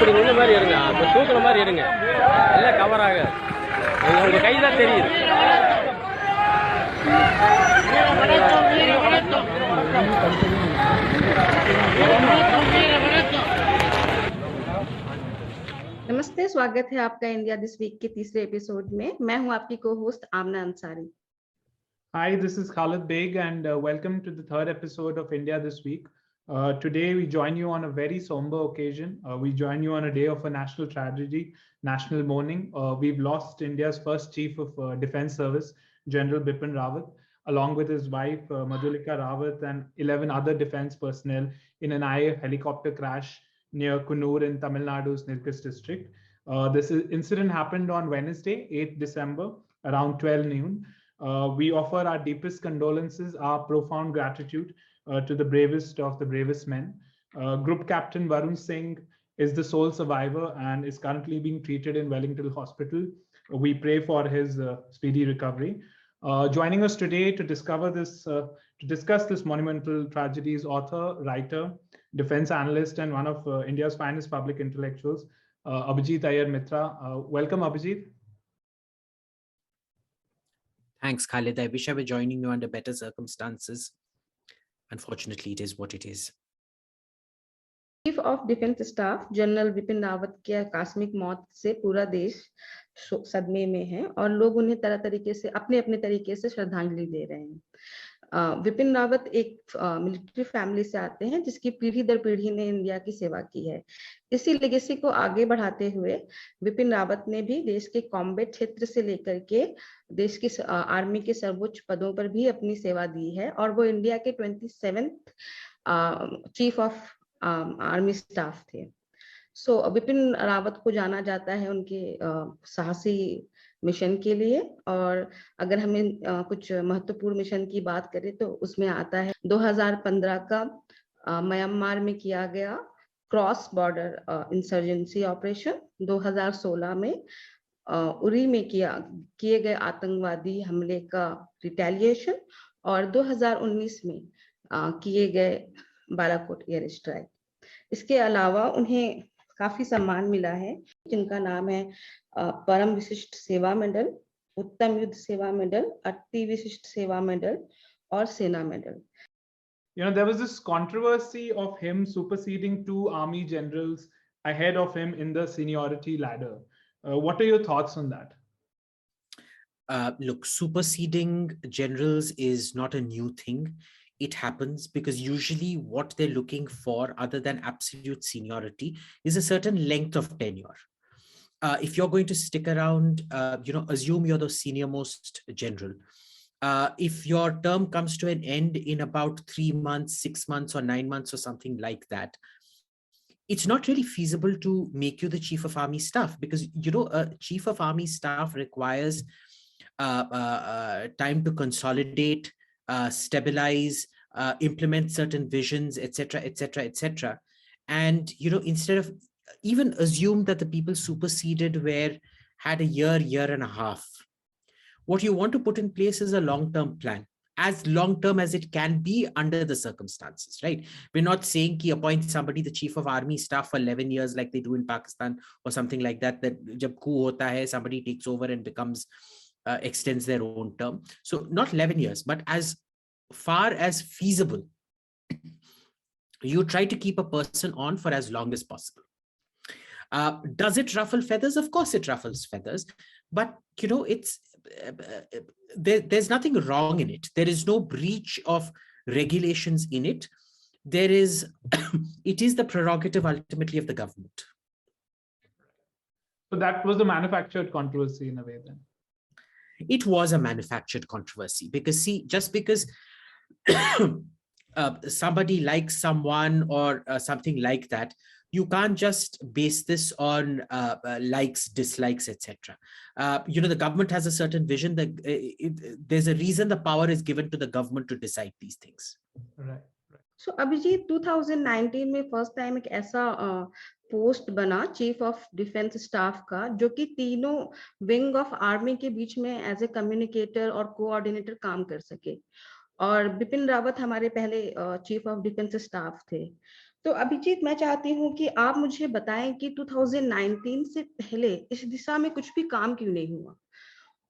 அப்படி நின்ன மாதிரி இருங்க, அப்போ தூக்குற மாதிரி இருங்க, எல்லாம் கவர் ஆக உங்க கை தான் தெரியுது. नमस्ते, स्वागत है आपका इंडिया दिस वीक के तीसरे एपिसोड में। मैं हूं आपकी को host Aamna Ansari. Hi, this is Khalid Beg and welcome to the third episode of India This Week. Today we join you on a very somber occasion. We join you on a day of a national tragedy, national mourning. We've lost India's first Chief of Defence Service, General Bipin Rawat, along with his wife Madhulika Rawat and 11 other defence personnel in an IAF helicopter crash near Kannur in Tamil Nadu's Nilgiri district. This incident happened on Wednesday, 8th December, around 12 noon. We offer our deepest condolences, our profound gratitude to the bravest of the bravest men. Group Captain Varun Singh is the sole survivor and is currently being treated in Wellington Hospital. We pray for his speedy recovery. Joining us today to discuss this monumental tragedy is author, writer, defense analyst, and one of India's finest public intellectuals, Abhijit Iyer Mitra. Welcome, Abhijit. Thanks, Khalid. I wish I were joining you under better circumstances. Unfortunately, it is what it is. Chief of defence staff general Bipin Rawat के आकस्मिक मौत से पूरा देश सदमे में है और लोग उन्हें तरह तरीके से अपने तरीके से श्रद्धांजलि दे रहे हैं। विपिन रावत एक मिलिट्री फैमिली से आते हैं जिसकी पीढ़ी दर पीढ़ी ने इंडिया की सेवा की है। इसी लेगेसी को आगे बढ़ाते हुए विपिन रावत ने भी देश के कॉम्बैट क्षेत्र से लेकर के देश की आर्मी के सर्वोच्च पदों पर भी अपनी सेवा दी है और वो इंडिया के 27th chief of army staff थे। विपिन रावत को जाना जाता है उनके साहसी मिशन के लिए और अगर हमें कुछ महत्वपूर्ण मिशन की बात करें तो उसमें आता है 2015 का म्यांमार में किया गया क्रॉस बॉर्डर इंसर्जेंसी ऑपरेशन, 2016 में उरी में किए गए आतंकवादी हमले का रिटेलिएशन और 2019 में किए गए बालाकोट एयर स्ट्राइक। इसके अलावा उन्हें काफी सम्मान मिला है जिनका नाम है परम विशिष्ट सेवा मेडल, उत्तम युद्ध सेवा मेडल, अति विशिष्ट सेवा मेडल और सेना medal. You know, there was this controversy of him superseding 2 army generals ahead of him in the seniority ladder. What are your thoughts on that? Look, superseding generals is not a new thing. It happens because usually what they're looking for, other than absolute seniority, is a certain length of tenure. If you're going to stick around, assume you're the senior most general. If your term comes to an end in about 3 months, 6 months, or 9 months, or something like that, it's not really feasible to make you the chief of army staff because, a chief of army staff requires time to consolidate, stabilize, implement certain visions, etc., etc., etc. And, instead of even assume that the people superseded had a year and a half. What you want to put in place is a long-term plan, as long-term as it can be under the circumstances, right? We're not saying ki appoint somebody the chief of army staff for 11 years like they do in Pakistan or something like that, that jab coup hota hai, somebody takes over and becomes, extends their own term. So not 11 years, but as far as feasible, you try to keep a person on for as long as possible. Does it ruffle feathers? Of course it ruffles feathers, but there's nothing wrong in it. There is no breach of regulations in it. It is the prerogative ultimately of the government. So that was the manufactured controversy in a way then. It was a manufactured controversy because just because somebody likes someone or something like that, you can't just base this on likes, dislikes, etc. The government has a certain vision that there's a reason the power is given to the government to decide these things. Right. So Abhijeet 2019 में first time एक ऐसा post बना chief of defence staff का जो कि तीनों wing of army के बीच में एज ए कम्युनिकेटर और कोऑर्डिनेटर काम कर सके और बिपिन रावत हमारे पहले चीफ ऑफ डिफेंस स्टाफ थे तो अभिजीत, मैं चाहती हूँ कि आप मुझे बताएं कि 2019 से पहले इस दिशा में कुछ भी काम क्यों नहीं हुआ।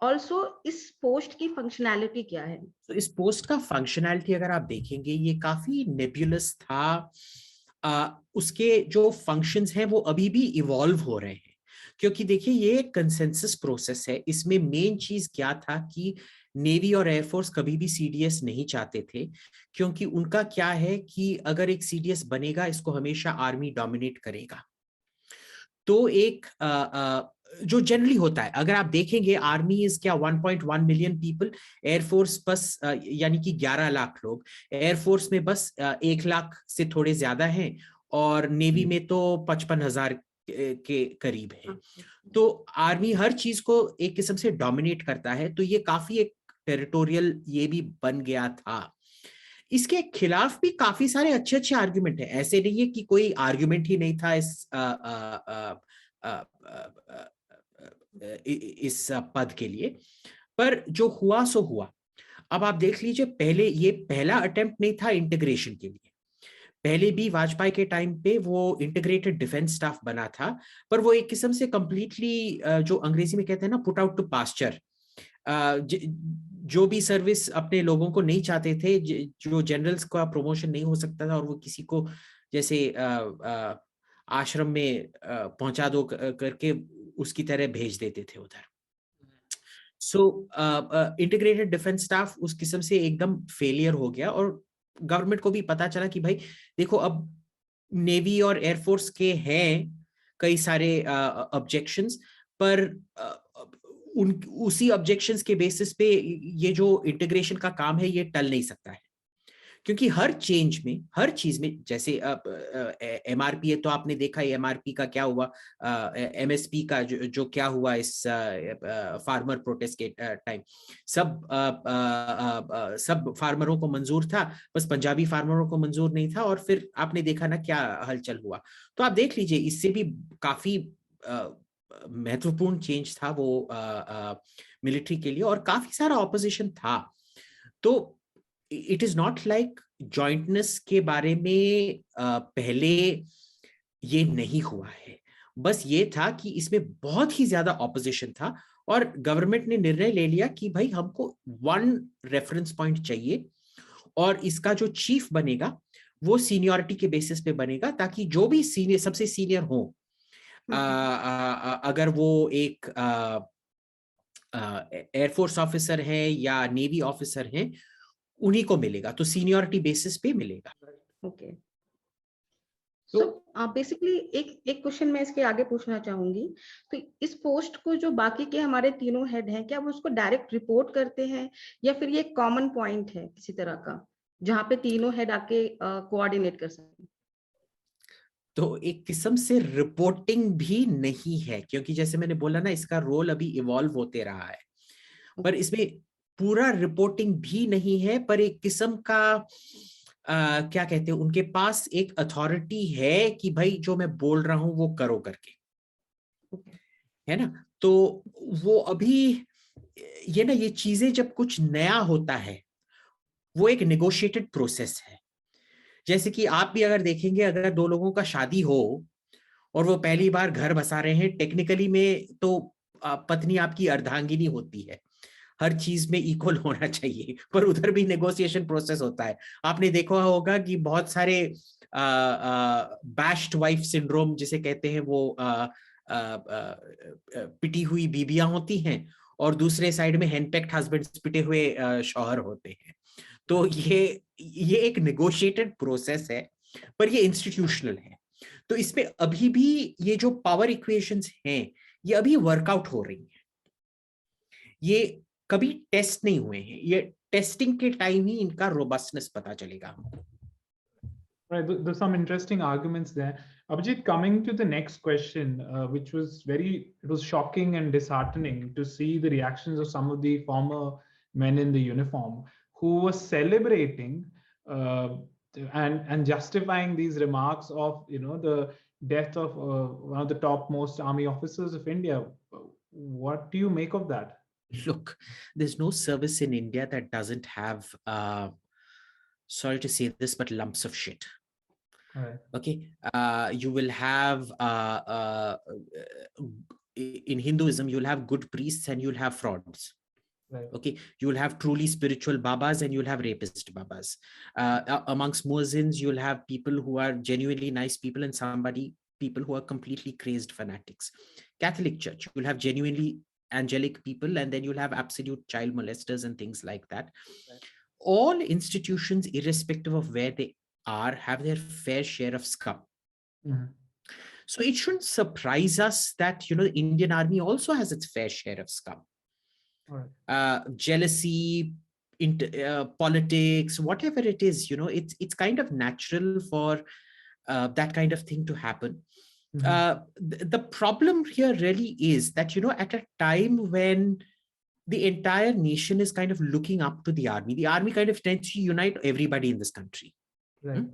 ऑल्सो इस पोस्ट की फंक्शनैलिटी क्या है? तो इस पोस्ट का फंक्शनैलिटी अगर आप देखेंगे ये काफी नेब्यूलस था। उसके जो फंक्शंस हैं वो अभी भी इवॉल्व हो रहे हैं, क्योंकि देखिए ये एक कंसेंसस प्रोसेस है। इसमें मेन चीज क्या था कि नेवी और एयरफोर्स कभी भी सीडीएस नहीं चाहते थे, क्योंकि उनका क्या है कि अगर एक सीडीएस बनेगा इसको हमेशा आर्मी डोमिनेट करेगा। तो एक जो जनरली होता है, अगर आप देखेंगे आर्मी इज क्या 1.1 मिलियन पीपल, एयरफोर्स बस यानी कि 11 लाख लोग, एयरफोर्स में बस 1 लाख से थोड़े ज्यादा हैं, और नेवी में तो 55,000 के करीब है। तो आर्मी हर चीज को एक किस्म से डोमिनेट करता है, तो ये काफी एक टेरिटोरियल ये भी बन गया था। इसके खिलाफ भी काफी सारे अच्छे अच्छे आर्ग्यूमेंट है, ऐसे नहीं है कि कोई आर्ग्यूमेंट ही नहीं था इस पद के लिए। पर जो हुआ सो हुआ। अब आप देख लीजिए, पहले ये पहला अटेम्प्ट नहीं था इंटीग्रेशन के लिए। पहले भी वाजपेयी के टाइम पे वो इंटीग्रेटेड डिफेंस स्टाफ बना था, पर वो एक किस्म से कंप्लीटली जो अंग्रेजी में कहते हैं ना, पुट आउट टू पास्चर। जो भी सर्विस अपने लोगों को नहीं चाहते थे, जो जनरल्स का प्रमोशन नहीं हो सकता था, और वो किसी को जैसे आश्रम में पहुंचा दो करके उसकी तरह भेज देते थे उधर। सो इंटीग्रेटेड डिफेंस स्टाफ उस किस्म से एकदम फेलियर हो गया, और गवर्नमेंट को भी पता चला कि भाई देखो, अब नेवी और एयरफोर्स के हैं कई सारे ऑब्जेक्शंस, पर उन उसी ऑब्जेक्शंस के बेसिस पे ये जो इंटीग्रेशन का काम है ये टल नहीं सकता है, क्योंकि हर चेंज में, हर चीज में, जैसे एमआरपी है तो आपने देखा एमआरपी का क्या हुआ, एमएसपी का जो क्या हुआ इस फार्मर प्रोटेस्ट के टाइम। सब फार्मरों को मंजूर था, बस पंजाबी फार्मरों को मंजूर नहीं था, और फिर आपने देखा ना क्या हलचल हुआ। तो आप देख लीजिए, इससे भी काफी महत्वपूर्ण चेंज था वो मिलिट्री के लिए, और काफी सारा ऑपोजिशन था। तो it is not like jointness के बारे में पहले ये नहीं हुआ है, बस ये था कि इसमें बहुत ही ज्यादा ऑपोजिशन था, और गवर्नमेंट ने निर्णय ले लिया कि भाई हमको 1 रेफरेंस पॉइंट चाहिए, और इसका जो चीफ बनेगा वो सीनियरिटी के बेसिस पे बनेगा, ताकि जो भी सीनियर, सबसे सीनियर हो, अगर वो एक एयरफोर्स ऑफिसर है या नेवी ऑफिसर है, उन्हीं को मिलेगा, तो सीनियरिटी बेसिस पे मिलेगा। ओके, सो बेसिकली एक क्वेश्चन मैं इसके आगे पूछना चाहूंगी। तो इस पोस्ट को जो बाकी के हमारे तीनों हेड हैं, क्या वो उसको डायरेक्ट रिपोर्ट करते हैं, या फिर ये कॉमन पॉइंट है किसी तरह का जहाँ पे तीनों हेड आके कोऑर्डिनेट कर सकते हैं? तो एक किस्म से रिपोर्टिंग भी नहीं है, क्योंकि जैसे मैंने बोला ना, इसका रोल अभी इवॉल्व होते रहा है, पर इसमें पूरा रिपोर्टिंग भी नहीं है, पर एक किस्म का क्या कहते हैं, उनके पास एक अथॉरिटी है कि भाई जो मैं बोल रहा हूं वो करो करके, है ना। तो वो अभी ये ना, ये चीजें जब कुछ नया होता है वो एक नेगोशिएटेड प्रोसेस है। जैसे कि आप भी अगर देखेंगे, अगर 2 लोगों का शादी हो और वो पहली बार घर बसा रहे हैं, टेक्निकली में तो पत्नी आपकी अर्धांगिनी होती है, हर चीज में इक्वल होना चाहिए, पर उधर भी नेगोशिएशन प्रोसेस होता है। आपने देखा होगा कि बहुत सारे बैश्ड वाइफ सिंड्रोम जिसे कहते हैं, वो पिटी हुई बीबियां होती हैं, और दूसरे साइड में हैंडपैक्ड हस्बैंड्स, पिटे हुए शौहर होते हैं। तो ये एक नेगोशिएटेड प्रोसेस है, पर ये इंस्टीट्यूशनल है। तो इसमें अभी भी ये जो पावर इक्वेशंस हैं ये अभी वर्कआउट हो रही हैं, ये कभी टेस्ट नहीं हुए हैं, ये टेस्टिंग के टाइम ही इनका रोबस्टनेस पता चलेगा। Right, there's some interesting arguments there. Abhijit, coming to the next question, which was it was shocking and disheartening to see the reactions of some of the former men in the uniform who were celebrating and justifying these remarks of, the death of one of the topmost army officers of India. What do you make of that? Look, there's no service in India that doesn't have, sorry to say this, but lumps of shit. Right. Okay, you will have in Hinduism, you'll have good priests and you'll have frauds. Right. Okay, you will have truly spiritual babas and you'll have rapist babas. Amongst muezzins, you'll have people who are genuinely nice people and people who are completely crazed fanatics. Catholic Church, you'll have genuinely angelic people, and then you'll have absolute child molesters and things like that. Right. All institutions, irrespective of where they are, have their fair share of scum. Mhm. So it shouldn't surprise us that, the Indian Army also has its fair share of scum. All right. Jealousy, politics, whatever it is, it's kind of natural for that kind of thing to happen. Mhm. The problem here really is that, at a time when the entire nation is kind of looking up to the army kind of tends to unite everybody in this country. Right.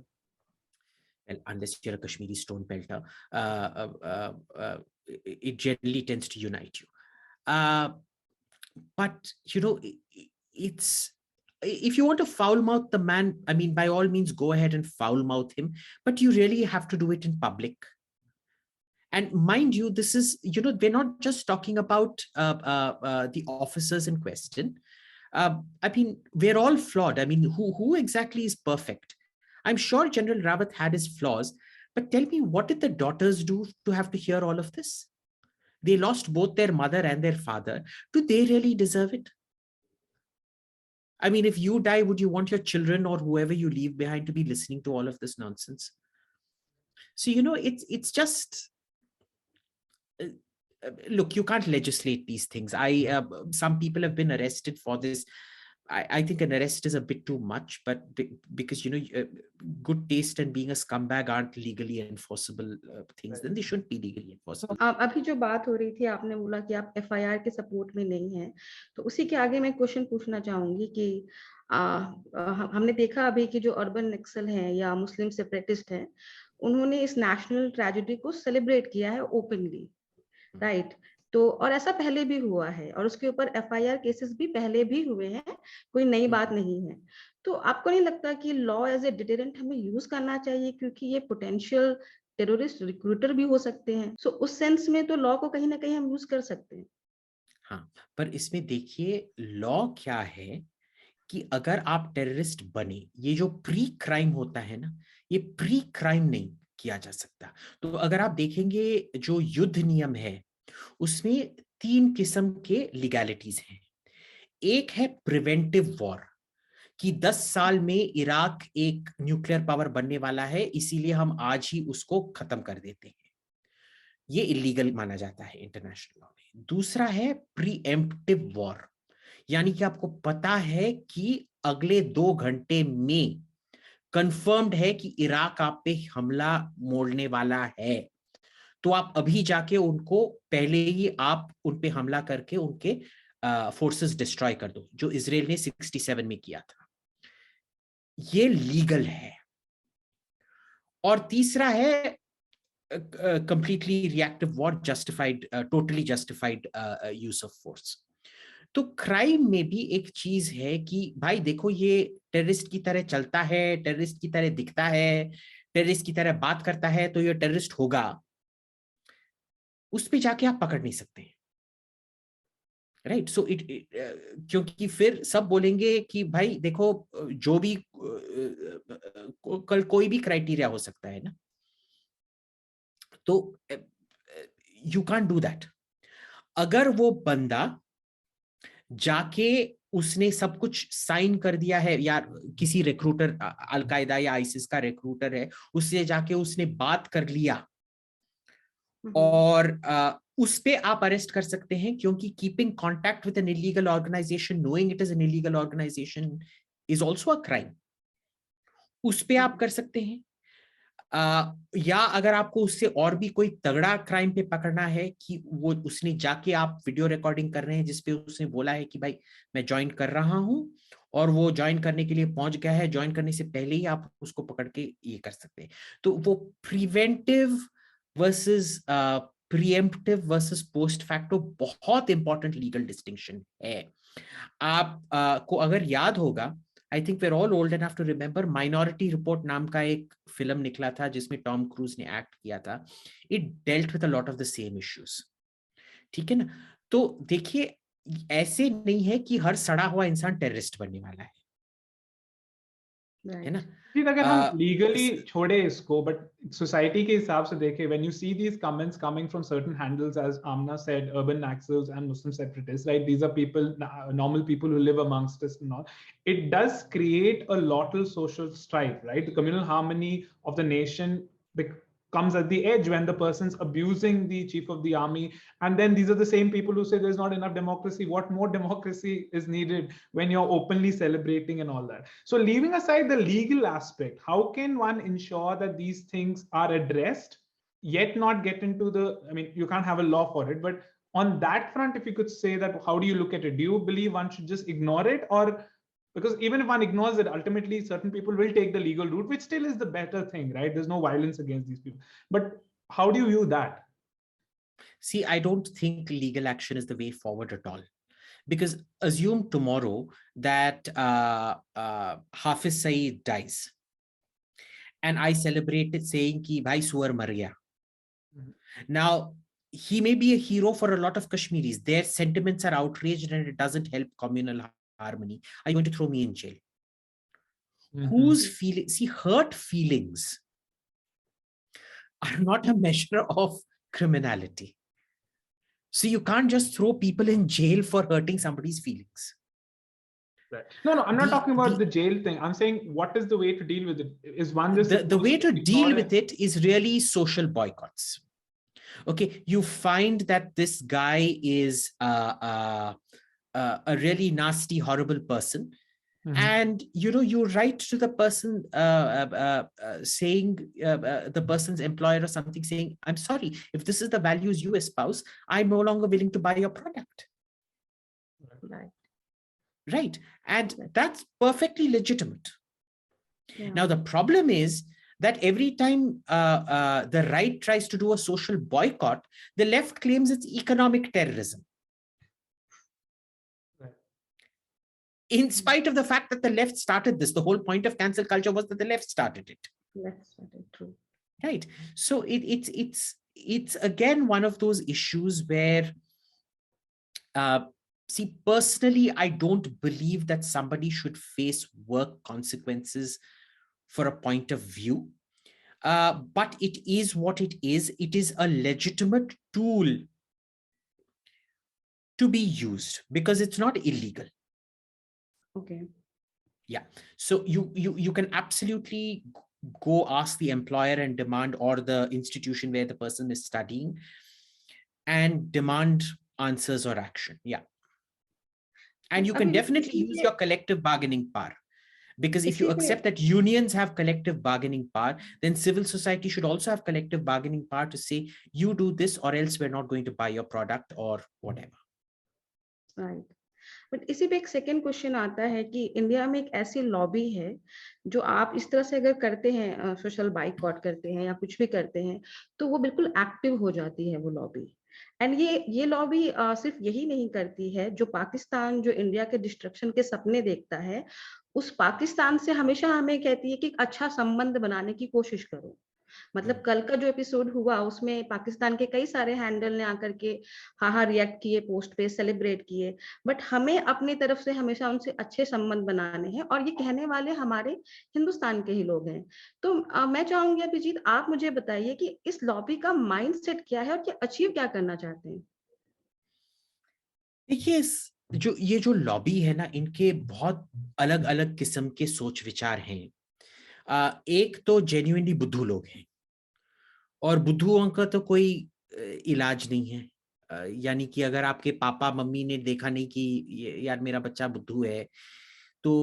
Well, unless you're a Kashmiri stone pelter, it generally tends to unite you. But, it's, if you want to foul mouth the man, I mean, by all means, go ahead and foul mouth him, but you really have to do it in public. And mind you, this is, we're not just talking about the officers in question. I mean, we're all flawed. I mean, who exactly is perfect? I'm sure General Rawat had his flaws, but tell me, what did the daughters do to have to hear all of this? They lost both their mother and their father. Do they really deserve it? I mean, if you die, would you want your children or whoever you leave behind to be listening to all of this nonsense? So, it's just, look, you can't legislate these things. Some people have been arrested for this. I think an arrest is a bit too much, but because, good taste and being a scumbag aren't legally enforceable things, then they shouldn't be legally enforceable. अभी जो बात हो रही थी, आपने बोला कि आप FIR के सपोर्ट में नहीं है, तो उसी के आगे मैं क्वेश्चन पूछना चाहूंगी कि हमने देखा अभी कि जो अर्बन नक्सल हैं या मुस्लिम सेपरेटिस्ट हैं, उन्होंने इस नेशनल ट्रेजेडी को सेलिब्रेट किया है ओपनली, राइट? तो और ऐसा पहले भी हुआ है और उसके ऊपर FIR केसेस भी पहले भी हुए हैं, कोई नई बात नहीं है। तो आपको नहीं लगता कि लॉ एज ए डिटरेंट हमें यूज करना चाहिए, क्योंकि ये पोटेंशियल टेररिस्ट रिक्रूटर भी हो सकते हैं? सो उस सेंस में तो लॉ को कहीं ना कहीं हम यूज कर सकते हैं। हाँ, पर इसमें देखिए, लॉ क्या है कि अगर आप टेररिस्ट बने, ये जो प्री क्राइम होता है ना, ये प्री क्राइम नहीं किया जा सकता। तो अगर आप देखेंगे जो युद्ध नियम है, उसमें 3 किस्म के लीगैलिटीज हैं। एक है प्रिवेंटिव वॉर, कि 10 साल में इराक एक न्यूक्लियर पावर बनने वाला है, इसीलिए हम आज ही उसको खत्म कर देते हैं। ये इलीगल माना जाता है इंटरनेशनल लॉ में। दूसरा है प्रीएम्प्टिव वॉर, यानी कि आपको पता है कि अगले 2 घंटे में कंफर्म्ड है कि इराक आप पे हमला मोड़ने वाला है, तो आप अभी जाके उनको पहले ही आप उन पे हमला करके उनके फोर्सेस डिस्ट्रॉय कर दो, जो इजराइल ने 67 में किया था। ये लीगल है। और तीसरा है completely reactive war, justified, totally justified use of force. तो क्राइम में भी एक चीज है कि भाई देखो, ये टेररिस्ट की तरह चलता है, टेररिस्ट की तरह दिखता है, टेररिस्ट की तरह बात करता है, तो ये टेररिस्ट होगा, उस पे जाके आप पकड़ नहीं सकते, राइट? सो क्योंकि फिर सब बोलेंगे कि भाई देखो, जो भी कल कोई भी क्राइटेरिया हो सकता है ना, तो यू कांट डू दैट। अगर वो बंदा जाके उसने सब कुछ साइन कर दिया है, यार किसी रिक्रूटर, अलकायदा या आईसिस का रिक्रूटर है, उससे जाके उसने बात कर लिया, और उस पे आप अरेस्ट कर सकते हैं, क्योंकि keeping contact with an illegal organisation, knowing it is an illegal organisation, is also a crime. उस पे आप कर सकते हैं। या अगर आपको उससे और भी कोई तगड़ा क्राइम पे पकड़ना है, कि वो उसने जाके, आप वीडियो रिकॉर्डिंग कर रहे हैं जिसपे उसने बोला है कि भाई मैं ज्वाइन कर रहा हूं, और वो ज्वाइन करने के लिए पहुंच गया है, ज्वाइन करने से पहले ही आप उसको पकड़ के ये कर सकते हैं। तो वो preventive versus pre-emptive versus post facto बहुत इंपॉर्टेंट लीगल डिस्टिंक्शन है। आप को अगर याद होगा, I think we're all old enough to remember Minority Report नाम का एक फिल्म निकला था जिसमें टॉम क्रूज ने एक्ट किया था. It dealt with a lot of the same issues. ठीक है ना. तो देखिए ऐसे नहीं है कि हर सड़ा हुआ इंसान टेररिस्ट बनने वाला है ना. अगर हम लीगली छोड़े इसको, बट सोसाइटी के हिसाब से देखें, when you see these comments coming from certain handles, as Amna said, urban naxals and Muslim separatists, right? These are people, normal people who live amongst us and all. It does create a lot of social strife, right? The communal harmony of the nation comes at the edge when the person's abusing the chief of the army, and then these are the same people who say there's not enough democracy. What more democracy is needed when you're openly celebrating and all that? So leaving aside the legal aspect, how can one ensure that these things are addressed yet not get into the, I mean, you can't have a law for it, but on that front, if you could say that, how do you look at it? Do you believe one should just ignore it, or because even if one ignores it, ultimately certain people will take the legal route, which still is the better thing, right? There's no violence against these people. But how do you view that? See, I don't think legal action is the way forward at all. Because assume tomorrow that Hafiz Saeed dies. And I celebrate it saying ki bhai suwar mar gaya. Now, he may be a hero for a lot of Kashmiris. Their sentiments are outraged and it doesn't help communal harmony. Are you going to throw me in jail? Whose feelings? See, hurt feelings are not a measure of criminality. So you can't just throw people in jail for hurting somebody's feelings. Right. No, I'm not talking about the jail thing. I'm saying, what is the way to deal with it? Is one just the way to deal with it is really social boycotts. Okay, you find that this guy is a really nasty, horrible person. And you write to the person saying, the person's employer or something, saying, I'm sorry, if this is the values you espouse, I'm no longer willing to buy your product. Right. And that's perfectly legitimate. Yeah. Now, the problem is that every time the right tries to do a social boycott, the left claims it's economic terrorism. In spite of the fact that the left started this, the whole point of cancel culture was that the left started it. Left started, true. Right. So it's again one of those issues where, see, personally, I don't believe that somebody should face work consequences for a point of view. But it is what it is. It is a legitimate tool to be used because it's not illegal. Okay. Yeah. So you can absolutely go ask the employer and demand, or the institution where the person is studying, and demand answers or action. Yeah. And you can definitely use your collective bargaining power, because if you accept that unions have collective bargaining power, then civil society should also have collective bargaining power to say, you do this or else we're not going to buy your product or whatever. Right. But इसी पे एक second question आता है कि India में एक ऐसी lobby है जो आप इस तरह से अगर करते हैं, सोशल बाइकआउट करते हैं या कुछ भी करते हैं, तो वो बिल्कुल एक्टिव हो जाती है वो लॉबी. एंड ये लॉबी सिर्फ यही नहीं करती है, जो पाकिस्तान, जो इंडिया के डिस्ट्रक्शन के सपने देखता है, उस पाकिस्तान से हमेशा हमें कहती है कि अच्छा संबंध बनाने की कोशिश करो. मतलब कल का जो एपिसोड हुआ उसमें पाकिस्तान के कई सारे हैंडल ने आकर के हाँ रिएक्ट किए, पोस्ट पे सेलिब्रेट किए, बट हमें अपनी तरफ से हमेशा उनसे अच्छे संबंध बनाने हैं, और ये कहने वाले हमारे हिंदुस्तान के ही लोग हैं. तो मैं चाहूंगी अभिजीत, आप मुझे बताइए कि इस लॉबी का माइंडसेट क्या है और क्या अचीव क्या करना चाहते हैं. देखिए, ये जो लॉबी है ना, इनके बहुत अलग अलग किस्म के सोच विचार हैं. एक तो जेन्युइनली बुद्धू लोग हैं, और बुद्धुओं का तो कोई इलाज नहीं है. यानी कि अगर आपके पापा मम्मी ने देखा नहीं कि यार मेरा बच्चा बुद्धू है, तो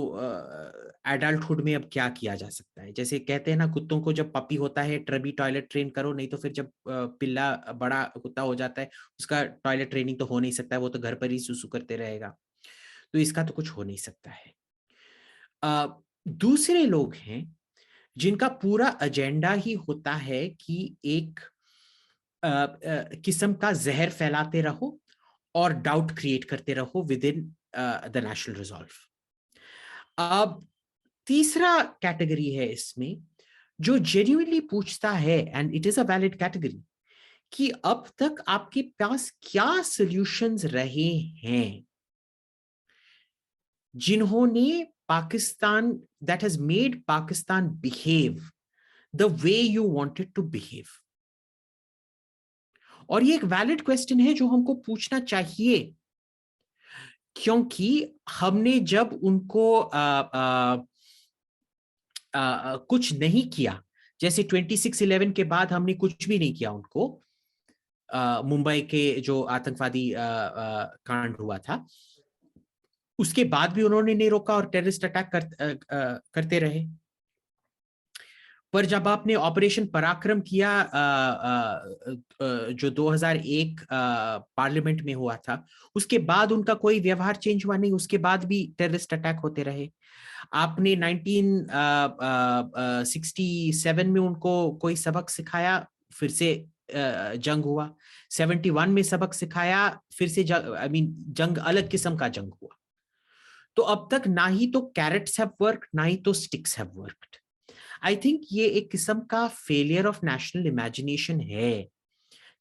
एडल्टहुड में अब क्या किया जा सकता है. जैसे कहते हैं ना, कुत्तों को जब पपी होता है तभी टॉयलेट ट्रेन करो, नहीं तो फिर जब पिल्ला बड़ा कुत्ता हो जाता है उसका टॉयलेट ट्रेनिंग तो हो नहीं सकता है, वो तो घर पर ही सुसु करते रहेगा. तो इसका तो कुछ हो नहीं सकता है. दूसरे लोग हैं जिनका पूरा एजेंडा ही होता है कि एक किस्म का जहर फैलाते रहो और डाउट क्रिएट करते रहो with in the national resolve. अब तीसरा कैटेगरी है इसमें जो जेन्युइनली पूछता है, and it is a valid category, कि अब तक आपके पास क्या सॉल्यूशंस रहे हैं जिन्होंने Pakistan, that has made Pakistan behave the way you wanted to behave. और ये एक वैलिड क्वेश्चन है जो हमको पूछना चाहिए, क्योंकि हमने जब उनको कुछ नहीं किया, जैसे 26/11 के बाद हमने कुछ भी नहीं किया उनको, मुंबई के जो आतंकवादी कांड हुआ था, उसके बाद भी उन्होंने नहीं रोका और टेररिस्ट अटैक करते रहे। पर जब आपने ऑपरेशन पराक्रम किया जो 2001 पार्लियामेंट में हुआ था, उसके बाद उनका कोई व्यवहार चेंज हुआ नहीं, उसके बाद भी टेररिस्ट अटैक होते रहे। आपने 1967 में उनको कोई सबक सिखाया, फिर से जंग हुआ। 71 में सबक सिखाया, फिर से जंग अलग किस्म का जंग हुआ। तो अब तक ना ही तो कैरेट्स हैव वर्कड, ना ही तो sticks have worked. I think ये एक किस्म का फेलियर ऑफ नेशनल इमेजिनेशन है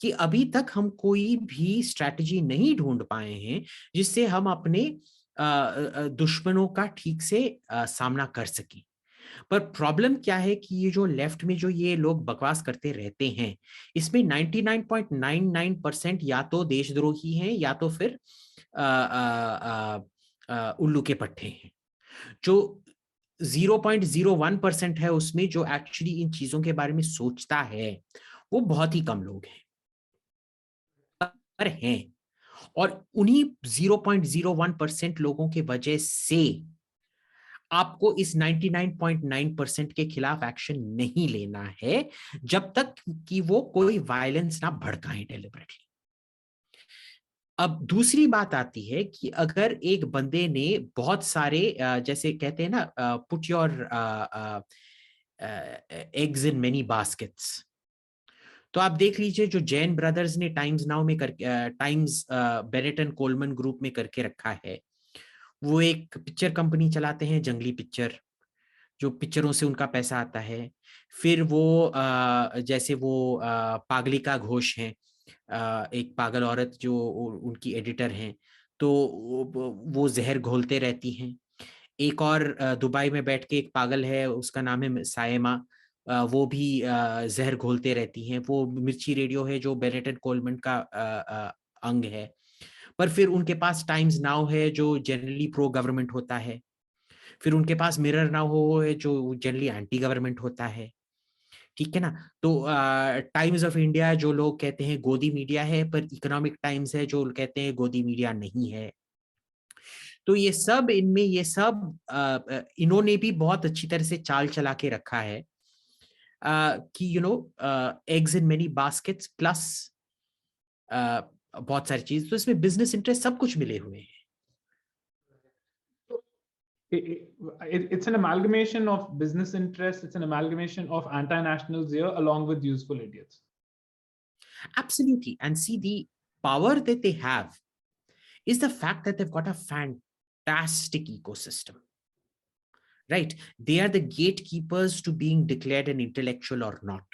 कि अभी तक हम कोई भी स्ट्रैटेजी नहीं ढूंढ पाए हैं जिससे हम अपने दुश्मनों का ठीक से सामना कर सकें। पर प्रॉब्लम क्या है कि ये जो लेफ्ट में जो ये लोग बकवास करते रहते हैं, इसमें 99.99% या तो देशद्रोही हैं या तो फिर उल्लू के पट्टे हैं। जो 0.01% है उसमें जो एक्चुअली इन चीजों के बारे में सोचता है, वो बहुत ही कम लोग हैं, पर हैं। और उन्हीं 0.01% लोगों के वजह से आपको इस 99.9% के खिलाफ एक्शन नहीं लेना है जब तक कि वो कोई वायलेंस ना भड़काएं डेलिबरेटली। अब दूसरी बात आती है कि अगर एक बंदे ने बहुत सारे जैसे कहते हैं ना, put your eggs in many baskets, तो आप देख लीजिए जो जैन ब्रदर्स ने टाइम्स नाउ में Times Bennett and Coleman group में करके रखा है। वो एक पिक्चर कंपनी चलाते हैं, जंगली पिक्चर, जो पिक्चरों से उनका पैसा आता है। फिर वो जैसे वो पागलिका घोष हैं, एक पागल औरत जो उनकी एडिटर हैं, तो वो जहर घोलते रहती हैं। एक और दुबई में बैठ के एक पागल है, उसका नाम है सायमा, वो भी जहर घोलते रहती हैं। वो मिर्ची रेडियो है जो बेनेट एंड कोलमन का अंग है। पर फिर उनके पास टाइम्स नाउ है जो जनरली प्रो गवर्नमेंट होता है। फिर उनके पास मिरर नाउ हो है जो जनरली एंटी गवर्नमेंट होता है, ठीक है ना। तो टाइम्स ऑफ इंडिया जो लोग कहते हैं गोदी मीडिया है, पर इकोनॉमिक टाइम्स है जो कहते हैं गोदी मीडिया नहीं है। तो ये सब इनमें ये सब इन्होंने भी बहुत अच्छी तरह से चाल चला के रखा है कि eggs in many baskets plus बहुत सारी चीज, तो इसमें बिजनेस इंटरेस्ट सब कुछ मिले हुए हैं। It's an amalgamation of business interests, it's an amalgamation of anti-nationals here along with useful idiots. Absolutely. And see, the power that they have is the fact that they've got a fantastic ecosystem, right? They are the gatekeepers to being declared an intellectual or not.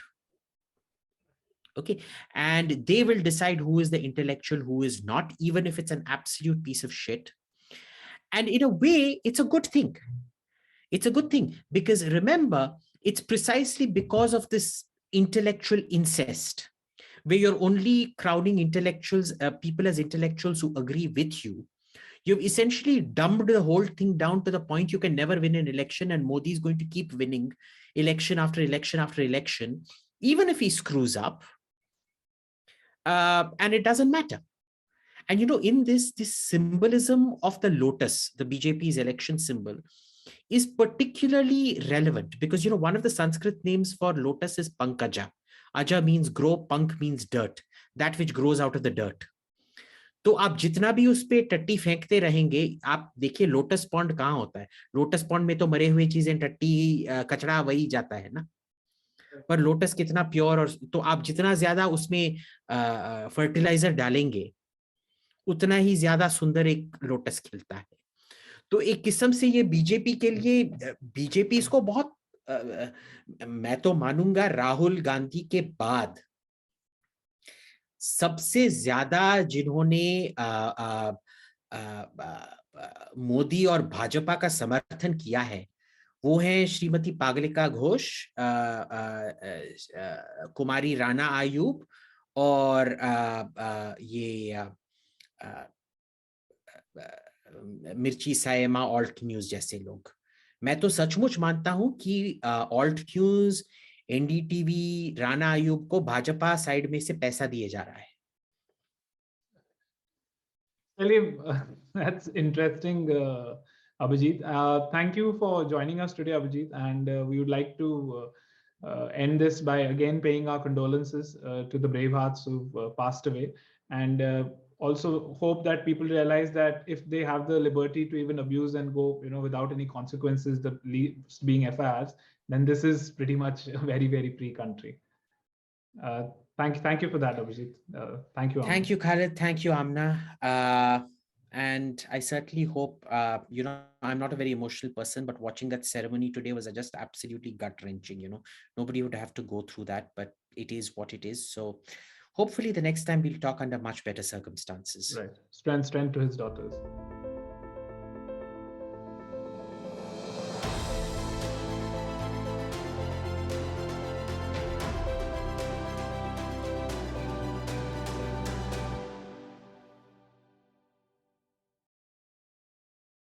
Okay. And they will decide who is the intellectual, who is not, even if it's an absolute piece of shit. And in a way, it's a good thing. It's a good thing because remember, it's precisely because of this intellectual incest where you're only crowning intellectuals, people as intellectuals who agree with you. You've essentially dumbed the whole thing down to the point you can never win an election, and Modi is going to keep winning election after election after election, even if he screws up, and it doesn't matter. And in this symbolism of the lotus, the BJP's election symbol, is particularly relevant because one of the Sanskrit names for lotus is Pankaja. Aja means grow, Pank means dirt, that which grows out of the dirt. तो आप जितना भी उस पे टट्टी फेंकते रहेंगे, आप देखिए लोटस पॉन्ड कहाँ होता है। लोटस पॉन्ड में तो मरे हुए चीजें, टट्टी, कचरा वही जाता है ना। पर लोटस कितना प्योर, और तो आप जितना ज्यादा उसमें फर्टिलाइजर डालेंगे उतना ही ज्यादा सुंदर एक लोटस खिलता है। तो एक किस्म से ये बीजेपी के लिए, बीजेपी इसको बहुत मैं तो मानूंगा राहुल गांधी के बाद सबसे ज्यादा जिन्होंने मोदी और भाजपा का समर्थन किया है वो है श्रीमती पागलिका घोष, कुमारी राणा आयूब और ये मिर्ची सायमा ऑल्ट न्यूज जैसे लोग। मैं तो सचमुच मानता हूं कि alt news, NDTV, Rana Ayub को भाजपा साइड में से पैसा दिए जा रहा है। That's interesting, Abhijit. Thank you for joining us today, Abhijit. And we would like to end this by again paying our condolences to the brave hearts who've passed away. And also hope that people realize that if they have the liberty to even abuse and go, without any consequences, the being FIRs, then this is pretty much a very, very free country. Thank you for that, Abhijit. Thank you, Amna. Thank you, Khalid. Thank you, Amna. And I certainly hope, I'm not a very emotional person, but watching that ceremony today was just absolutely gut-wrenching. Nobody would have to go through that, but it is what it is. So hopefully the next time we'll talk under much better circumstances. Right. Strength to his daughters.